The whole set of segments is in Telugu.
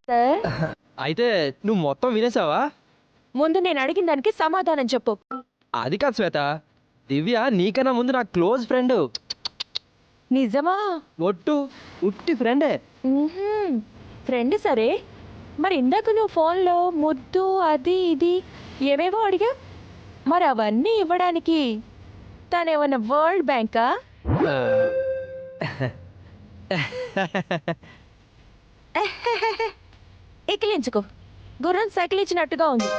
సార్ అయితే నువ్వు మొత్తం వినేసావా? ముందు నేను అడిగిన దానికి సమాధానం చెప్పు. అది కాదు శ్వేత, దివ్య నీకన్నా ముందు నా క్లోజ్ ఫ్రెండ్. నిజమా? ఉట్టి ఫ్రెండే. ఫ్రెండ్ సరే, మరి ఇందాక నువ్వు ఫోన్లో ముద్దు అది ఇది ఏవేవో అడిగా, మరి అవన్నీ ఇవ్వడానికి తనేమన్నా వరల్డ్ బ్యాంకా? ఎక్కిలించుకో, గుర్రం సైకిల్ ఇచ్చినట్టుగా ఉంది.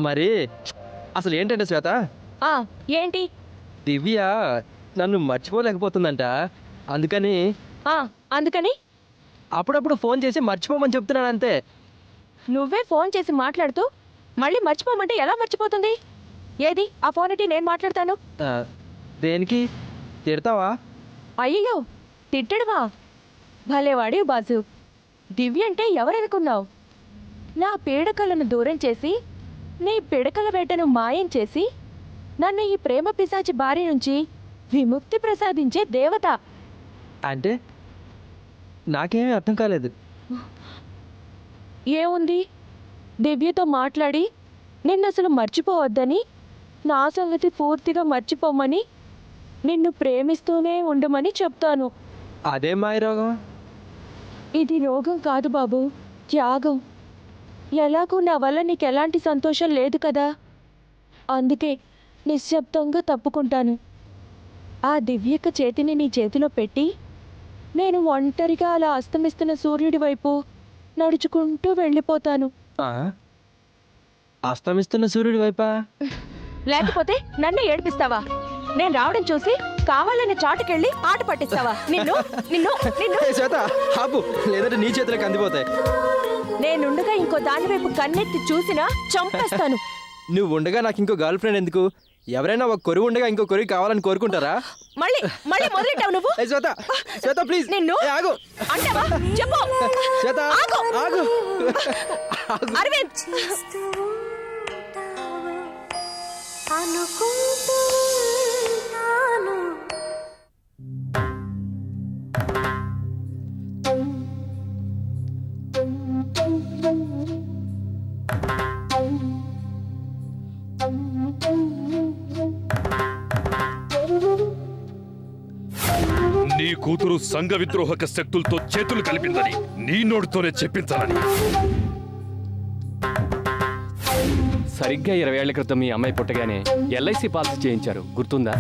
మరి అసలు ఏంటంటే శ్వేత, ఏంటి? దివ్య నన్ను మర్చిపోలేకపోతుందంట. అందుకని అందుకని అప్పుడప్పుడు ఫోన్ చేసి మర్చిపోమని చెప్తున్నాను అంతే. నువ్వే ఫోన్ చేసి మాట్లాడుతూ మళ్ళీ మర్చిపోమంటే ఎలా మర్చిపోతుంది? ఏది ఆ ఫోన్ అంటే నేను మాట్లాడతాను. దేనికి? తిడతావా? అయ్యో, తిట్టడమా? భలేవాడి బాజు. దివ్య అంటే ఎవరనుకున్నావు? నా పీడకలను దూరం చేసి నీ పిడకల వేటను మాయం చేసి నన్ను ఈ ప్రేమ పిశాచి బారి నుంచి విముక్తి ప్రసాదించే దేవత. అంటే నాకేమీ అర్థం కాలేదు. ఏముంది, దివ్యతో మాట్లాడి నిన్ను అసలు మర్చిపోవద్దని, నా సంగతి పూర్తిగా మర్చిపోమని, నిన్ను ప్రేమిస్తూనే ఉండమని చెప్తాను. అదే మాయ రోగం. ఇది రోగం కాదు బాబు, త్యాగం. ఎలాగూ నా వల్ల నీకు ఎలాంటి సంతోషం లేదు కదా, అందుకే నిశ్శబ్దంగా తప్పుకుంటాను. ఆ దివ్యక చేతిని నీ చేతిలో పెట్టి నేను ఒంటరిగా అలా అస్తమిస్తున్న సూర్యుడి వైపు నడుచుకుంటూ వెళ్ళిపోతాను. అస్తమిస్తున్న సూర్యుడి వైపా? లేకపోతే నన్ను ఏడిపిస్తావా? నేను రావడం చూసి కావాలని చాటుకెళ్ళి ఆట పట్టిస్తావా? నిన్ను నిన్ను నిన్ను శ్వేత ఆపు, లేదంటే నీ చేతులకు అందిపోతాయి. నేనుండగా ఇంకో దాని వైపు కన్నెత్తి చూసినా చంపేస్తాను. నువ్వు ఉండగా నాకు ఇంకో గర్ల్ ఫ్రెండ్ ఎందుకు? ఎవరైనా ఒక కొరువు ఉండగా ఇంకో కొరువు కావాలని కోరుకుంటారా? మళ్ళీ మళ్ళీ మొదలెట్టావు నువ్వు. శ్వేత, శ్వేత ప్లీజ్. నిన్ను ఆగు. అంటావా? చెప్పు. శ్వేత ఆగు. అరవింద్, నీ కూతురు సంఘ విద్రోహక శక్తులతో చేతులు కలిపిందని నీ నోటితోనే చెప్పించాలని. సరిగ్గా 20 ఏళ్ల క్రితం మీ అమ్మాయి పుట్టగానే ఎల్ఐసి పాలసీ చేయించారు, గుర్తుందా?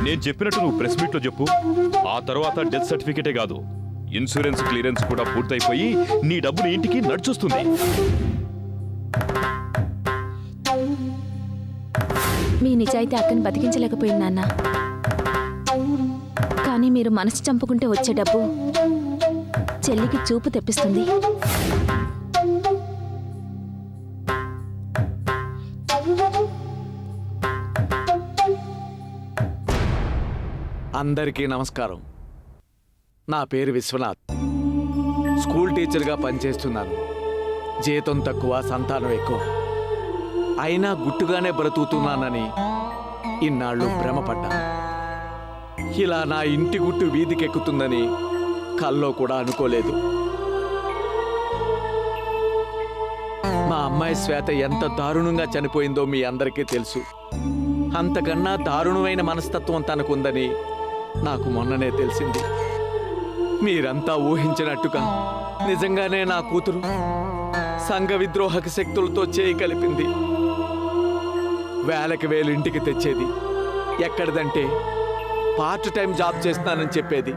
నేను చెప్పినట్టు నువ్వు ప్రెస్ మీట్లో చెప్పు. ఆ తర్వాత డెత్ సర్టిఫికేటే కాదు, ఇన్సూరెన్స్ క్లియరెన్స్ కూడా పూర్తయిపోయి నీ డబ్బుని ఇంటికి నడిచొస్తుంది. మీ నిజాయితీ అక్కని బతికించలేకపోయింది నాన్న, కానీ మీరు మనసు చంపుకుంటే వచ్చే డబ్బు చెల్లికి చూపు తెప్పిస్తుంది. అందరికీ నమస్కారం. నా పేరు విశ్వనాథ్. స్కూల్ టీచర్గా పనిచేస్తున్నాను. జీతం తక్కువ, సంతానం ఎక్కువ. అయినా గుట్టుగానే బ్రతుకుతున్నానని ఇన్నాళ్ళు భ్రమపడ్డాను. ఇలా నా ఇంటి గుట్టు వీధికెక్కుతుందని కల్లో కూడా అనుకోలేదు. మా అమ్మాయి శ్వేత ఎంత దారుణంగా చనిపోయిందో మీ అందరికీ తెలుసు. అంతకన్నా దారుణమైన మనస్తత్వం తనకుందని నాకు మొన్ననే తెలిసింది. మీరంతా ఊహించినట్టుగా నిజంగానే నా కూతురు సంఘ విద్రోహక శక్తులతో చేయి కలిపింది. వేలకి వేలు ఇంటికి తెచ్చేది. ఎక్కడిదంటే పార్ట్ టైం జాబ్ చేస్తానని చెప్పేది.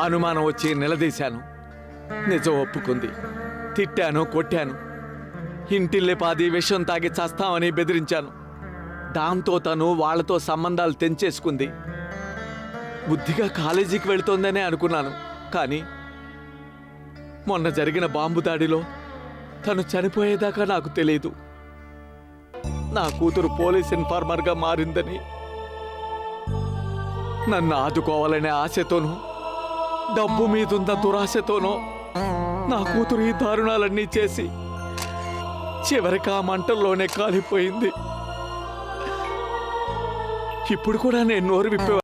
అనుమానం వచ్చి నిలదీశాను. నిజం ఒప్పుకుంది. తిట్టాను, కొట్టాను. ఇంటిల్లే పాది విషం తాగి చస్తామని బెదిరించాను. దాంతో తను వాళ్లతో సంబంధాలు తెంచేసుకుంది. బుద్ధిగా కాలేజీకి వెళుతోందనే అనుకున్నాను. కానీ మొన్న జరిగిన బాంబు దాడిలో తను చనిపోయేదాకా నాకు తెలియదు. నా కూతురు పోలీస్ ఇన్ఫార్మర్గా మారిందని, నన్ను ఆదుకోవాలనే ఆశతోనూ డబ్బు మీదున్న దురాశతోనో నా కూతురు ఈ దారుణాలన్నీ చేసి చివరికి ఆ మంటల్లోనే కాలిపోయింది. ఇప్పుడు కూడా నేను నోరు విప్పే